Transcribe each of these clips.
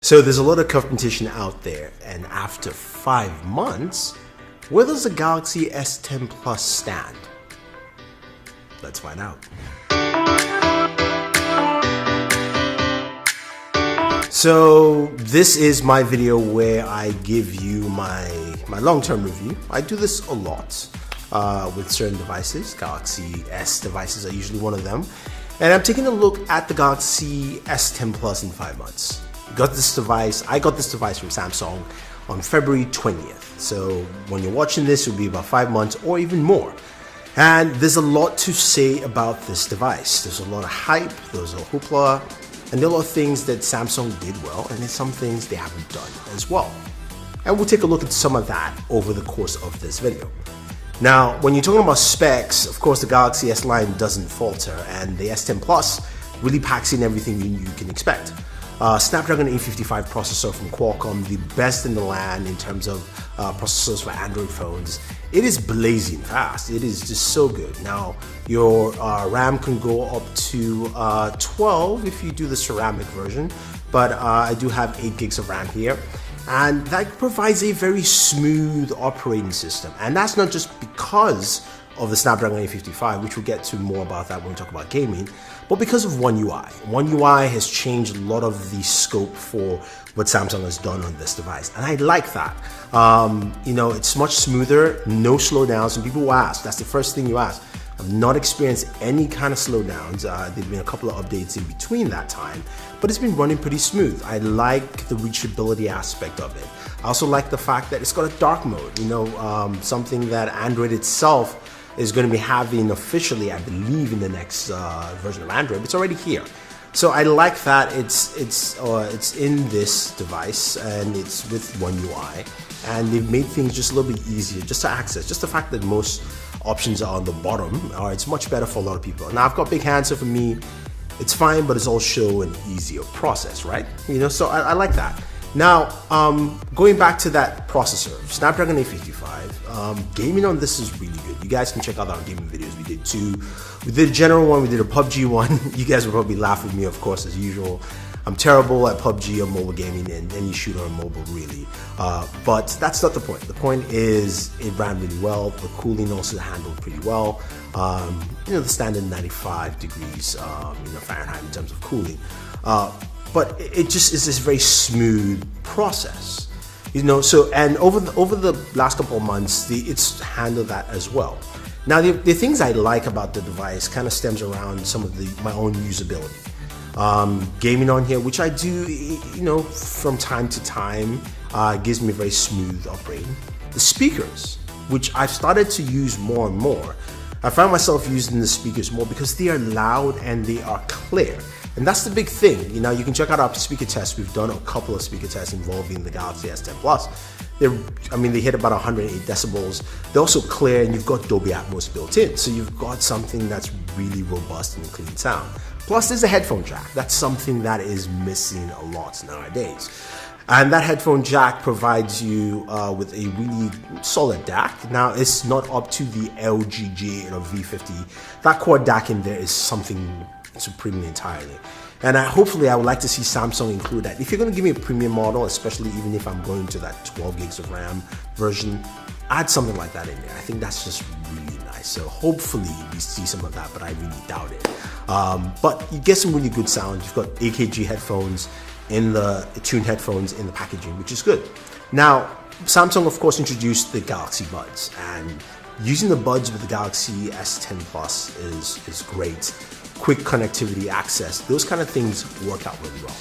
So there's a lot of competition out there, and after 5 months, where does the Galaxy S10 Plus stand? Let's find out. So this is my video where I give you my long-term review. I do this a lot with certain devices. Galaxy S devices are usually one of them. And I'm taking a look at the Galaxy S10 Plus in 5 months. I got this device from Samsung on February 20th. So when you're watching this, it'll be about 5 months or even more. And there's a lot to say about this device. There's a lot of hype, there's a hoopla, and there are a lot of things that Samsung did well, and there's some things they haven't done as well. And we'll take a look at some of that over the course of this video. Now, when you're talking about specs, of course the Galaxy S line doesn't falter, and the S10 Plus really packs in everything you can expect. Snapdragon 855 processor from Qualcomm, the best in the land in terms of processors for Android phones. It is blazing fast. It is just so good. Now, your RAM can go up to 12 if you do the ceramic version, but I do have 8 gigs of RAM here. And that provides a very smooth operating system. And that's not just because of the Snapdragon 855, which we'll get to more about that when we talk about gaming, but because of One UI. One UI has changed a lot of the scope for what Samsung has done on this device, and I like that. It's much smoother, no slowdowns, and people will ask, that's the first thing you ask. I've not experienced any kind of slowdowns. There've been a couple of updates in between that time, but it's been running pretty smooth. I like the reachability aspect of it. I also like the fact that it's got a dark mode, something that Android itself is going to be having officially, I believe, in the next version of Android. It's already here. So I like that it's in this device and it's with One UI, and they've made things just a little bit easier just to access. Just the fact that most options are on the bottom, it's much better for a lot of people. Now I've got big hands, so for me, it's fine, but it's also an easier process, right? So I like that. Now, going back to that processor, Snapdragon 855, gaming on this is really good. You guys can check out our gaming videos. We did 2. We did a general one, we did a PUBG one. You guys will probably laugh at me, of course, as usual. I'm terrible at PUBG or mobile gaming and any shooter on mobile, really. But that's not the point. The point is it ran really well. The cooling also handled pretty well. The standard 95 degrees Fahrenheit in terms of cooling. But it just is this very smooth process, and over the last couple of months, it's handled that as well. Now, the things I like about the device kind of stems around some of my own usability. Gaming on here, which I do, from time to time, gives me a very smooth operating. The speakers, which I've started to use more and more. I find myself using the speakers more because they are loud and they are clear. And that's the big thing. You can check out our speaker tests. We've done a couple of speaker tests involving the Galaxy S10 Plus. They hit about 108 decibels. They're also clear, and you've got Dolby Atmos built in. So you've got something that's really robust and clean sound. Plus, there's a headphone jack. That's something that is missing a lot nowadays. And that headphone jack provides you with a really solid DAC. Now, it's not up to the LG G8 or V50. That quad DAC in there is something supremely entirely. And hopefully I would like to see Samsung include that. If you're going to give me a premium model, especially even if I'm going to that 12 gigs of RAM version, add something like that in there. I think that's just really nice. So hopefully we see some of that, but I really doubt it. But you get some really good sound. You've got AKG headphones tuned headphones in the packaging, which is good. Now, Samsung of course introduced the Galaxy Buds, and using the buds with the Galaxy S10 Plus is great. Quick connectivity access, those kind of things work out really well.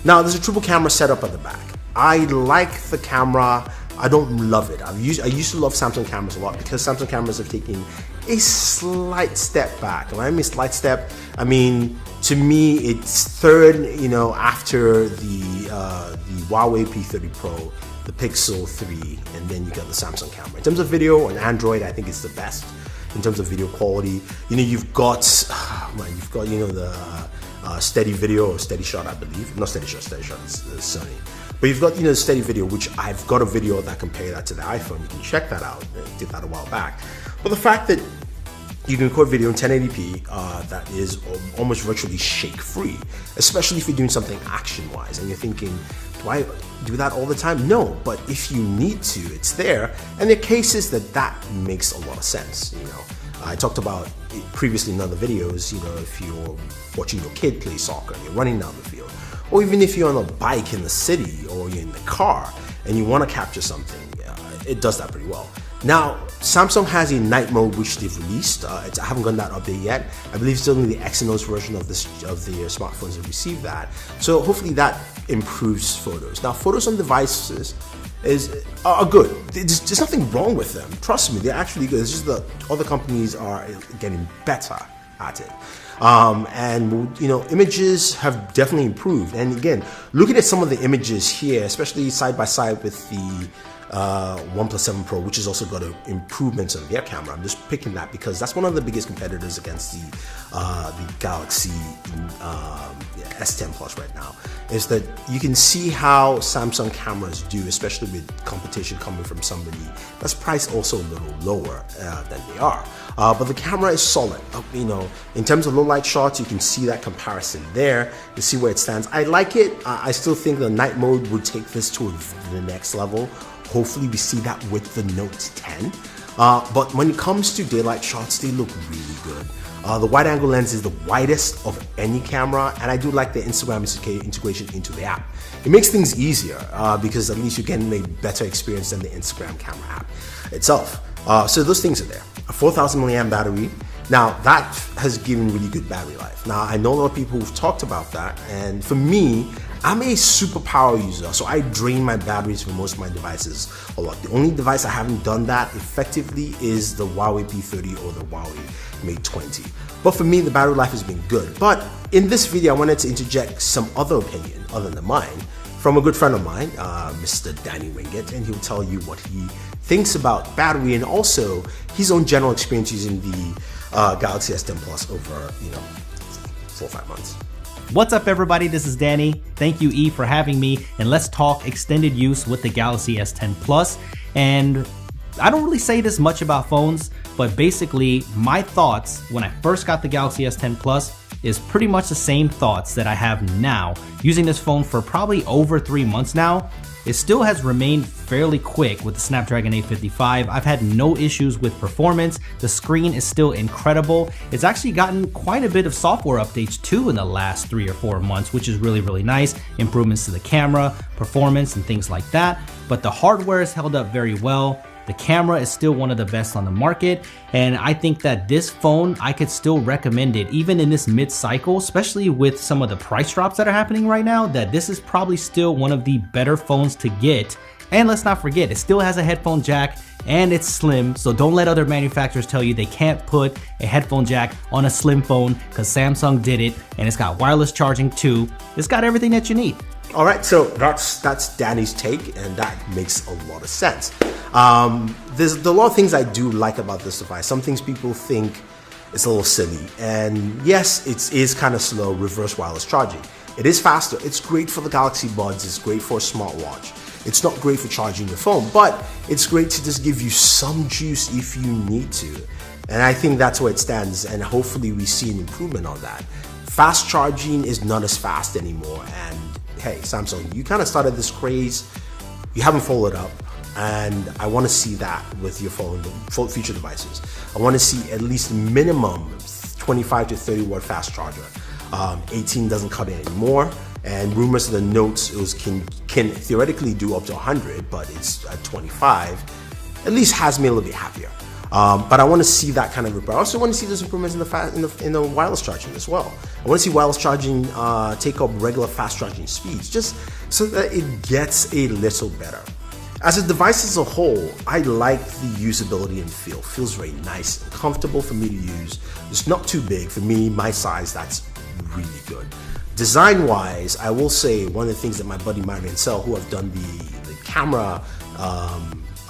Now, there's a triple camera setup at the back. I like the camera. I don't love it. I used to love Samsung cameras a lot because Samsung cameras have taken a slight step back. When I mean slight step, to me it's third, after the Huawei P30 Pro, the Pixel 3, and then you got the Samsung camera. In terms of video on Android, I think it's the best. In terms of video quality, you've got the steady video or steady shot, I believe. Not steady shot, it's Sony. But you've got the steady video, which I've got a video that compare that to the iPhone. You can check that out. I did that a while back. But the fact that you can record video in 1080p that is almost virtually shake-free, especially if you're doing something action-wise and you're thinking Do I do that all the time? No, but if you need to, it's there. And there are cases that makes a lot of sense. I talked about it previously in other videos, if you're watching your kid play soccer, you're running down the field, or even if you're on a bike in the city or you're in the car and you want to capture something, it does that pretty well. Now, Samsung has a night mode which they've released. I haven't gotten that update yet. I believe it's only the Exynos version of their smartphones have received that. So hopefully that improves photos. Now, photos on devices are good. There's nothing wrong with them. Trust me, they're actually good. It's just that other companies are getting better at it. Images have definitely improved. And again, looking at some of the images here, especially side by side with the OnePlus 7 Pro, which has also got improvements on their camera. I'm just picking that because that's one of the biggest competitors against the Galaxy S10 Plus right now, is that you can see how Samsung cameras do, especially with competition coming from somebody that's priced also a little lower than they are. But the camera is solid. In terms of low light shots, you can see that comparison there. You see where it stands. I like it. I still think the night mode would take this to the next level. Hopefully we see that with the Note 10. But when it comes to daylight shots, they look really good. The wide angle lens is the widest of any camera, and I do like the Instagram integration into the app. It makes things easier because at least you get a better experience than the Instagram camera app itself. So those things are there. A 4,000 milliamp battery. Now that has given really good battery life. Now I know a lot of people who've talked about that, and for me, I'm a super power user, so I drain my batteries for most of my devices a lot. The only device I haven't done that effectively is the Huawei P30 or the Huawei Mate 20. But for me, the battery life has been good. But in this video, I wanted to interject some other opinion other than mine from a good friend of mine, Mr. Danny Wingett, and he'll tell you what he thinks about battery and also his own general experience using the Galaxy S10 Plus over 4 or 5 months. What's up everybody, this is Danny. Thank you E for having me, and let's talk extended use with the Galaxy S10 Plus. And I don't really say this much about phones, but basically my thoughts when I first got the Galaxy S10 Plus is pretty much the same thoughts that I have now. Using this phone for probably over 3 months now, it still has remained fairly quick with the Snapdragon 855. I've had no issues with performance. The screen is still incredible. It's actually gotten quite a bit of software updates too in the last 3 or 4 months, which is really, really nice. Improvements to the camera, performance, and things like that. But the hardware is held up very well. The camera is still one of the best on the market, and I think that this phone, I could still recommend it even in this mid-cycle, especially with some of the price drops that are happening right now, that this is probably still one of the better phones to get. And let's not forget, it still has a headphone jack and it's slim, so don't let other manufacturers tell you they can't put a headphone jack on a slim phone, because Samsung did it, and it's got wireless charging too. It's got everything that you need. All right, so that's Danny's take, and that makes a lot of sense. There's a lot of things I do like about this device. Some things people think it's a little silly, and yes, it is kind of slow, reverse wireless charging. It is faster. It's great for the Galaxy Buds. It's great for a smartwatch. It's not great for charging your phone, but it's great to just give you some juice if you need to. And I think that's where it stands, and hopefully we see an improvement on that. Fast charging is not as fast anymore, and hey, Samsung, you kind of started this craze. You haven't followed up, and I want to see that with your phone, future devices. I want to see at least minimum 25 to 30 watt fast charger. 18 doesn't cut it anymore, and rumors of the Notes can theoretically do up to 100, but it's at 25. At least has me a little bit happier. But I want to see that kind of improvement. I also want to see those improvements in the wireless charging as well. I want to see wireless charging take up regular fast charging speeds, just so that it gets a little better. As a device as a whole, I like the usability and feel. Feels very nice and comfortable for me to use. It's not too big for me, my size. That's really good. Design-wise, I will say one of the things that my buddy Marian Sell, who I've done the camera.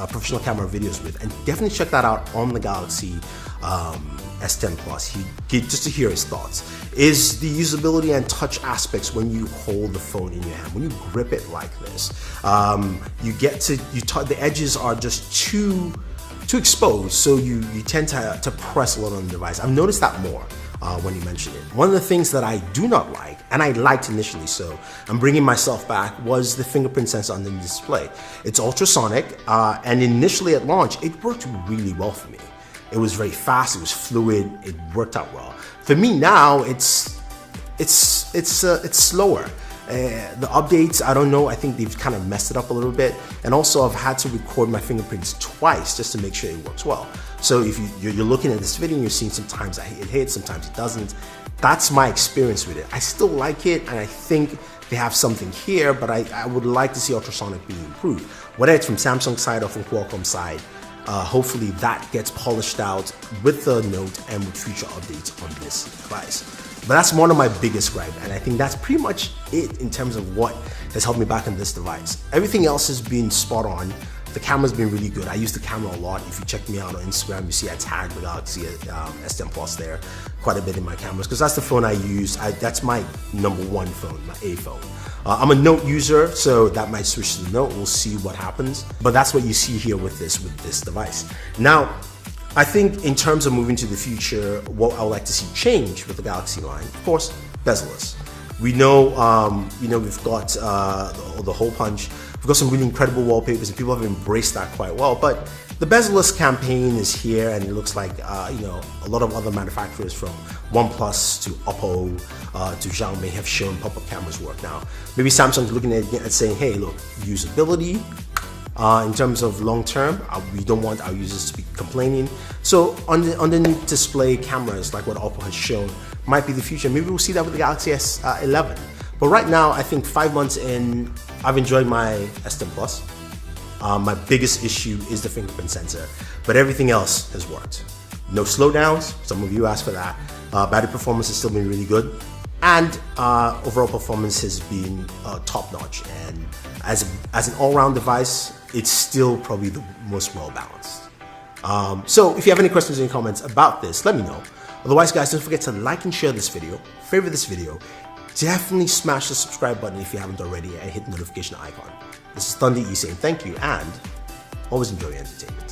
Professional camera videos with, and definitely check that out on the Galaxy S10 Plus. Just to hear his thoughts, is the usability and touch aspects when you hold the phone in your hand, when you grip it like this. The edges are just too exposed, so you tend to press a lot on the device. I've noticed that more. when he mentioned it. One of the things that I do not like, and I liked initially, so I'm bringing myself back, was the fingerprint sensor on the display. It's ultrasonic, and initially at launch, it worked really well for me. It was very fast, it was fluid, it worked out well. For me now, it's slower. The updates, I don't know, I think they've kind of messed it up a little bit. And also I've had to record my fingerprints twice just to make sure it works well. So if you're looking at this video and you're seeing sometimes it hits, sometimes it doesn't, that's my experience with it. I still like it, and I think they have something here, but I would like to see ultrasonic being improved. Whether it's from Samsung side or from Qualcomm side, hopefully that gets polished out with the Note and with future updates on this device. But that's one of my biggest gripes, and I think that's pretty much it in terms of what has helped me back on this device. Everything else has been spot on. The camera's been really good. I use the camera a lot. If you check me out on Instagram, you see I tag the Galaxy S10 Plus there quite a bit in my cameras, because that's the phone I use. That's my #1 phone, my A phone. I'm a Note user, so that might switch to the Note. We'll see what happens. But that's what you see here with this device. Now, I think in terms of moving to the future, what I would like to see change with the Galaxy line, of course, bezel-less. We know, we've got the hole punch. We've got some really incredible wallpapers, and people have embraced that quite well. But the bezel-less campaign is here, and it looks like a lot of other manufacturers from OnePlus to Oppo to Xiaomi have shown pop-up cameras work. Now, maybe Samsung's looking at it and saying, hey, look, usability. In terms of long term, we don't want our users to be complaining. So underneath display cameras, like what Oppo has shown, might be the future. Maybe we'll see that with the Galaxy S11. But right now, I think 5 months in, I've enjoyed my S10 Plus. My biggest issue is the fingerprint sensor, but everything else has worked. No slowdowns, some of you asked for that. Battery performance has still been really good. And overall performance has been top-notch. And as an all-round device, it's still probably the most well-balanced. So if you have any questions or any comments about this, let me know. Otherwise, guys, don't forget to like and share this video, favorite this video. Definitely smash the subscribe button if you haven't already, and hit the notification icon. This is Thunder E saying thank you, and always enjoy your entertainment.